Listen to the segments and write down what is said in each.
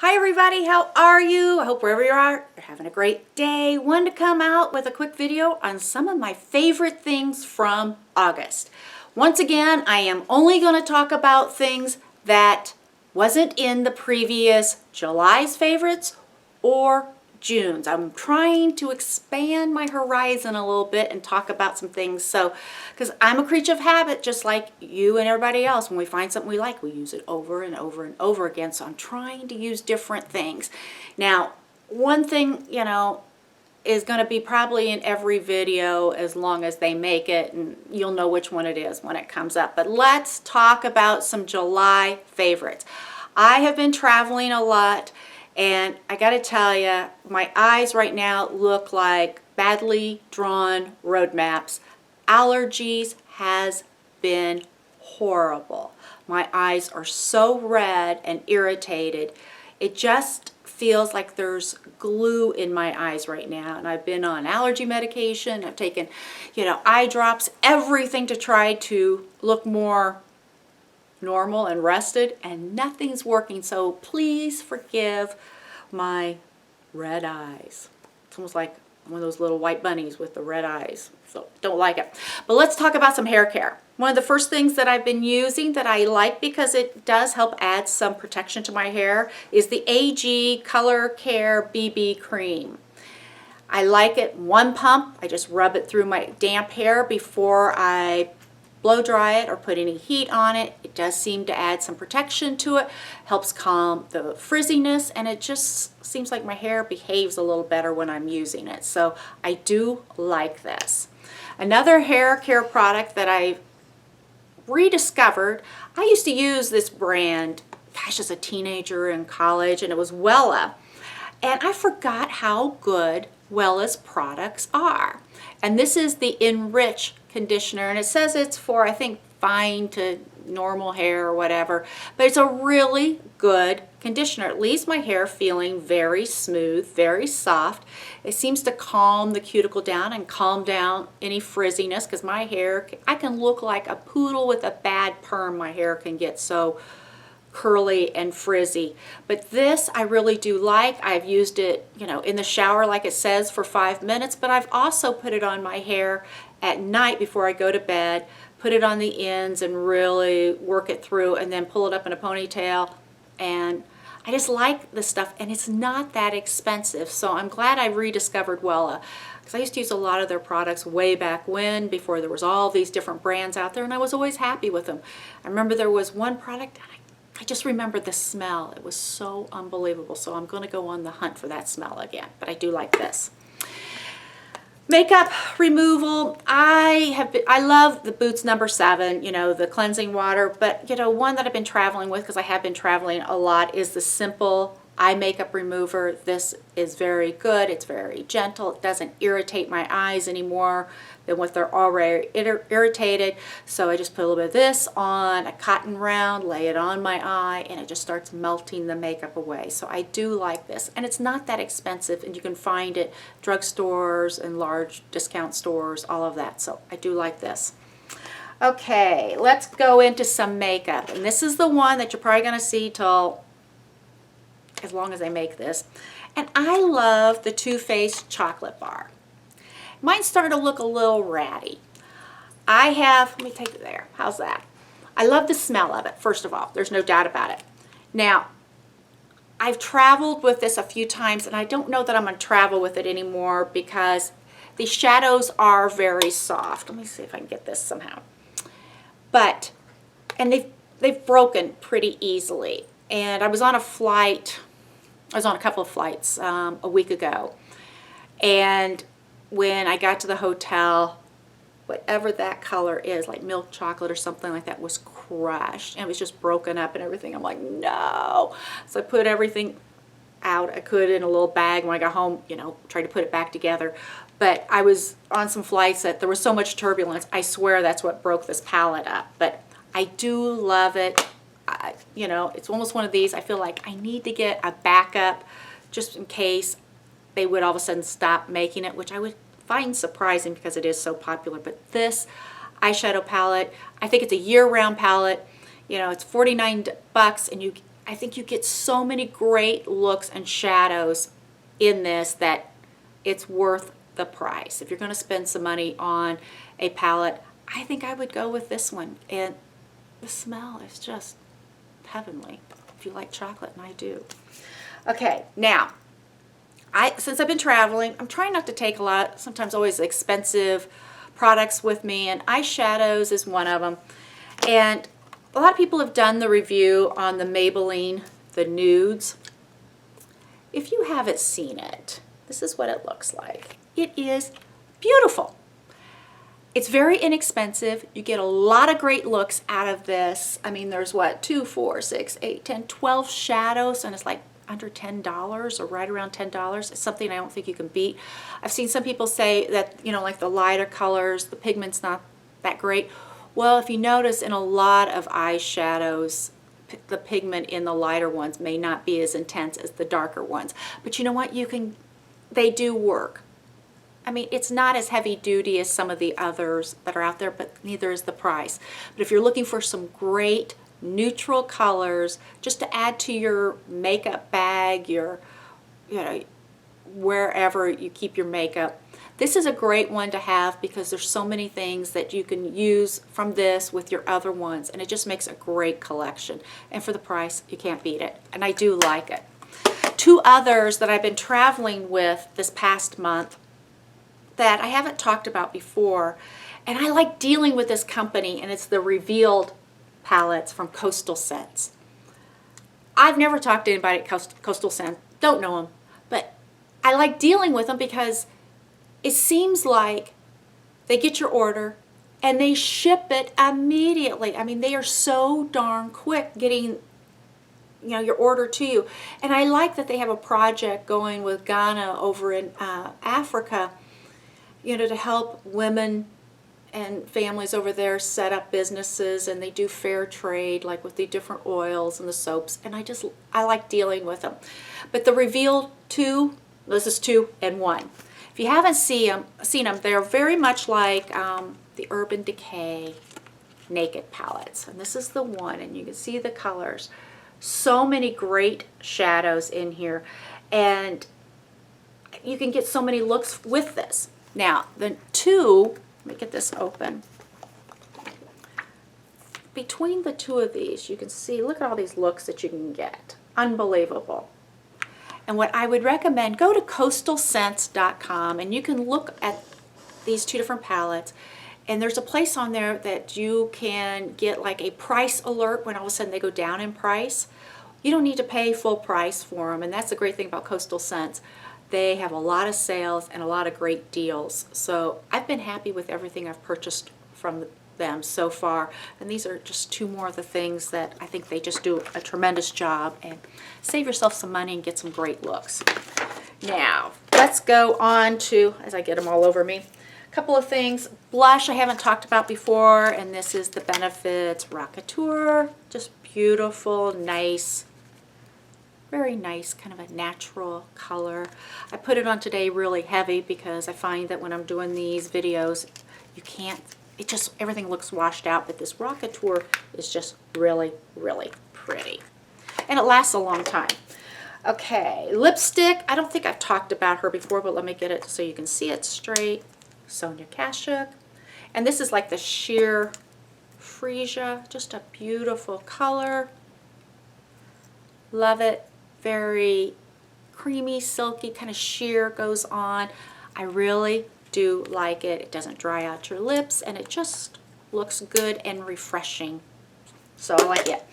Hi everybody, how are you? I hope wherever you are, you're having a great day. Wanted to come out with a quick video on some of my favorite things from August. Once again, I am only going to talk about things that wasn't in the previous July's favorites or June's. I'm trying to expand my horizon a little bit and talk about some things. So, because I'm a creature of habit, just like you and everybody else. When we find something we like, we use it over and over and over again. So I'm trying to use different things. Now, one thing, is going to be probably in every video as long as they make it, and you'll know which one it is when it comes up. But let's talk about some July favorites. I have been traveling a lot, and I got to tell you, my eyes right now look like badly drawn road maps. Allergies has been horrible. My eyes are so red and irritated. It just feels like there's glue in my eyes right now, and I've been on allergy medication. I've taken, eye drops, everything to try to look more normal and rested, and nothing's working. So please forgive my red eyes. It's almost like one of those little white bunnies with the red eyes. So don't like it. But let's talk about some hair care. One of the first things that I've been using that I like because it does help add some protection to my hair is the AG Color Care BB Cream. I like it one pump. I just rub it through my damp hair before I blow dry it or put any heat on it. It does seem to add some protection to it, helps calm the frizziness, and it just seems like my hair behaves a little better when I'm using it. So I do like this. Another hair care product that I've rediscovered, I used to use this brand, gosh, as a teenager in college, and it was Wella. And I forgot how good Wella's products are. And this is the ENRICH conditioner, and it says it's for, I think, fine to normal hair or whatever, but it's a really good conditioner. It leaves my hair feeling very smooth, very soft. It seems to calm the cuticle down and calm down any frizziness, because my hair, I can look like a poodle with a bad perm. My hair can get so curly and frizzy. But this I really do like. I've used it, in the shower like it says for 5 minutes, but I've also put it on my hair at night before I go to bed, put it on the ends and really work it through, and then pull it up in a ponytail. And I just like this stuff, and it's not that expensive. So I'm glad I rediscovered Wella, because I used to use a lot of their products way back when, before there was all these different brands out there, and I was always happy with them. I remember there was one product, I just remember the smell. It was so unbelievable. So I'm going to go on the hunt for that smell again. But I do like this. Makeup removal. I love the Boots number 7, the cleansing water. But, one that I've been traveling with, because I have been traveling a lot, is the Simple Eye Makeup Remover. This is very good. It's very gentle. It doesn't irritate my eyes anymore than what they're already irritated. So I just put a little bit of this on a cotton round, lay it on my eye, and it just starts melting the makeup away. So I do like this. And it's not that expensive, and you can find it drugstores and large discount stores, all of that. So I do like this. Okay, let's go into some makeup. And this is the one that you're probably going to see till as long as they make this. And I love the Too Faced chocolate bar. Mine's starting to look a little ratty. Let me take it there. How's that? I love the smell of it, first of all. There's no doubt about it. Now, I've traveled with this a few times, and I don't know that I'm going to travel with it anymore because the shadows are very soft. Let me see if I can get this somehow. And they've broken pretty easily. And I was on a couple of flights a week ago, and when I got to the hotel, whatever that color is, like milk chocolate or something like that, was crushed, and it was just broken up and everything. I'm like, no. So I put everything out I could in a little bag. When I got home, tried to put it back together. But I was on some flights that there was so much turbulence. I swear that's what broke this palette up. But I do love it. It's almost one of these, I feel like I need to get a backup just in case they would all of a sudden stop making it, which I would find surprising because it is so popular. But this eyeshadow palette, I think it's a year-round palette. It's $49, and I think you get so many great looks and shadows in this that it's worth the price. If you're going to spend some money on a palette, I think I would go with this one. And the smell is just heavenly if you like chocolate, and I do. Okay, now, since I've been traveling, I'm trying not to take a lot, sometimes always expensive products with me, and eyeshadows is one of them. And a lot of people have done the review on the Maybelline The NUDES. If you haven't seen it, this is what it looks like. It is beautiful. It's very inexpensive. You get a lot of great looks out of this. I mean, there's what, 2, 4, 6, 8, 10, 12 shadows, and it's like under $10 or right around $10. It's something I don't think you can beat. I've seen some people say that, you know, like the lighter colors, the pigment's not that great. Well, if you notice in a lot of eyeshadows, the pigment in the lighter ones may not be as intense as the darker ones. But you know what? They do work. I mean, it's not as heavy duty as some of the others that are out there, but neither is the price. But if you're looking for some great neutral colors just to add to your makeup bag, your, you know, wherever you keep your makeup, this is a great one to have because there's so many things that you can use from this with your other ones, and it just makes a great collection. And for the price, you can't beat it, and I do like it. 2 others that I've been traveling with this past month that I haven't talked about before, and I like dealing with this company, and it's the Revealed palettes from Coastal Scents. I've never talked to anybody at Coastal Scents, don't know them, but I like dealing with them because it seems like they get your order and they ship it immediately. I mean, they are so darn quick getting, you know, your order to you. And I like that they have a project going with Ghana over in Africa, you know, to help women and families over there set up businesses, and they do fair trade, like with the different oils and the soaps, and I like dealing with them. But the Revealed 2, this is 2 and 1. If you haven't seen them, they're very much like the Urban Decay Naked palettes, and this is the one, and you can see the colors. So many great shadows in here, and you can get so many looks with this. Now, the 2, let me get this open. Between the 2 of these, you can see, look at all these looks that you can get. Unbelievable. And what I would recommend, go to coastalscents.com and you can look at these 2 different palettes. And there's a place on there that you can get like a price alert when all of a sudden they go down in price. You don't need to pay full price for them, and that's the great thing about Coastal Scents. They have a lot of sales and a lot of great deals. So I've been happy with everything I've purchased from them so far. And these are just 2 more of the things that I think they just do a tremendous job, and save yourself some money and get some great looks. Now, let's go on to, as I get them all over me, a couple of things. Blush I haven't talked about before, and this is the Benefits Rockateur. Just beautiful, nice, very nice, kind of a natural color. I put it on today really heavy because I find that when I'm doing these videos, you can't, it just, everything looks washed out, but this Rockateur is just really, really pretty. And it lasts a long time. Okay, lipstick, I don't think I've talked about her before, but let me get it so you can see it straight. Sonia Kashuk. And this is like the sheer freesia, just a beautiful color. Love it. Very creamy, silky, kind of sheer goes on. I really do like it. It doesn't dry out your lips, and it just looks good and refreshing. So I like it.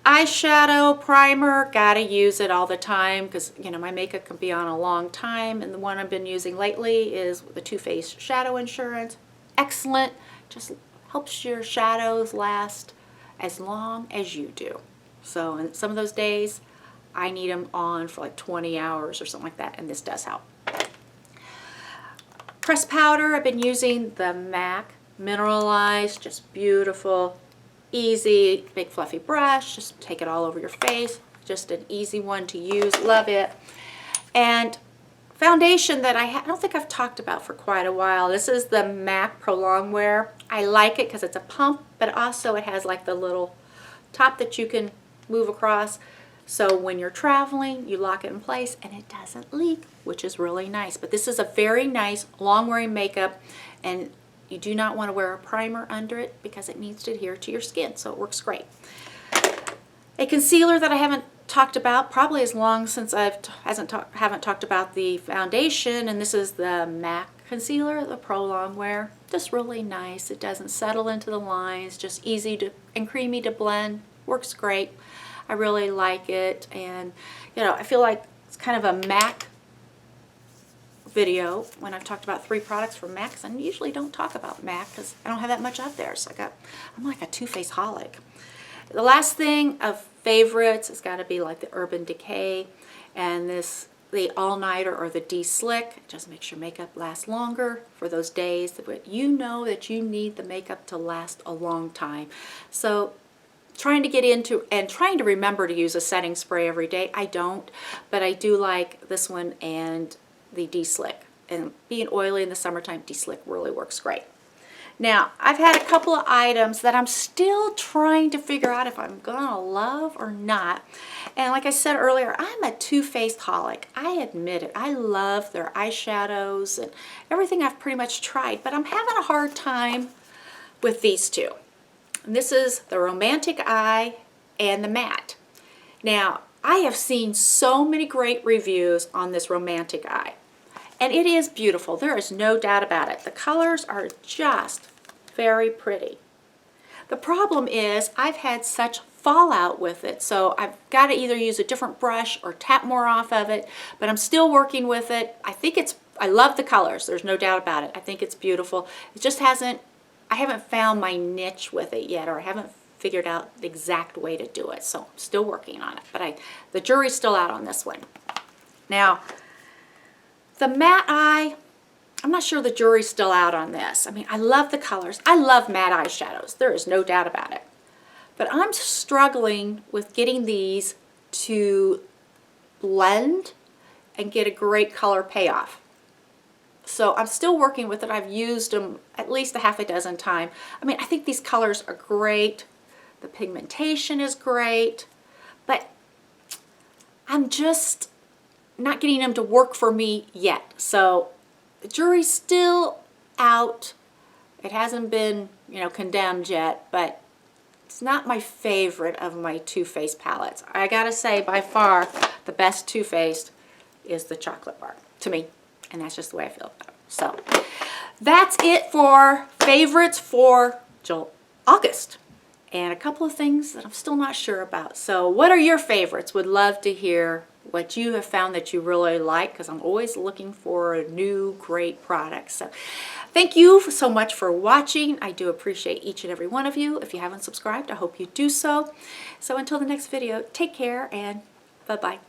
Eyeshadow, primer, gotta use it all the time because, you know, my makeup can be on a long time, and the one I've been using lately is the Too Faced Shadow Insurance. Excellent. Just helps your shadows last as long as you do. So in some of those days, I need them on for like 20 hours or something like that, and this does help. Pressed powder, I've been using the MAC Mineralize, just beautiful, easy, big fluffy brush, just take it all over your face, just an easy one to use, love it. And foundation that I don't think I've talked about for quite a while, this is the MAC Prolong Wear. I like it because it's a pump, but also it has like the little top that you can move across. So when you're traveling, you lock it in place and it doesn't leak, which is really nice. But this is a very nice long-wearing makeup, and you do not want to wear a primer under it because it needs to adhere to your skin, so it works great. A concealer that I haven't talked about probably as long since haven't talked about the foundation, and this is the MAC concealer, the Prolong wear. Just really nice. It doesn't settle into the lines, just easy to and creamy to blend. Works great. I really like it, and you know, I feel like it's kind of a MAC video when I've talked about 3 products from MAC, because I usually don't talk about MAC because I don't have that much out there. So I'm like a Too Faced holic. The last thing of favorites has got to be like the Urban Decay, and the All-Nighter or the De-Slick. It just makes your makeup last longer for those days that you know that you need the makeup to last a long time. So trying to get into and trying to remember to use a setting spray every day. I don't, but I do like this one and the De-Slick. And being oily in the summertime, De-Slick really works great. Now, I've had a couple of items that I'm still trying to figure out if I'm gonna love or not. And like I said earlier, I'm a Too Faced holic. I admit it. I love their eyeshadows and everything I've pretty much tried, but I'm having a hard time with these two. And this is the Romantic Eye and the Matte. Now, I have seen so many great reviews on this Romantic Eye, and it is beautiful. There is no doubt about it. The colors are just very pretty. The problem is I've had such fallout with it, so I've got to either use a different brush or tap more off of it, but I'm still working with it. I love the colors. There's no doubt about it. I think it's beautiful. It just I haven't found my niche with it yet, or I haven't figured out the exact way to do it. So I'm still working on it, but the jury's still out on this one. Now, the Matte Eye, I'm not sure the jury's still out on this. I mean, I love the colors. I love matte eyeshadows. There is no doubt about it. But I'm struggling with getting these to blend and get a great color payoff. So I'm still working with it. I've used them at least a half a dozen times. I mean, I think these colors are great. The pigmentation is great, but I'm just not getting them to work for me yet. So the jury's still out. It hasn't been, you know, condemned yet, but it's not my favorite of my Too Faced palettes. I gotta say, by far, the best Too Faced is the chocolate bar to me. And that's just the way I feel about it. So that's it for favorites for August. And a couple of things that I'm still not sure about. So what are your favorites? Would love to hear what you have found that you really like, because I'm always looking for new great products. So thank you so much for watching. I do appreciate each and every one of you. If you haven't subscribed, I hope you do so. So until the next video, take care and bye-bye.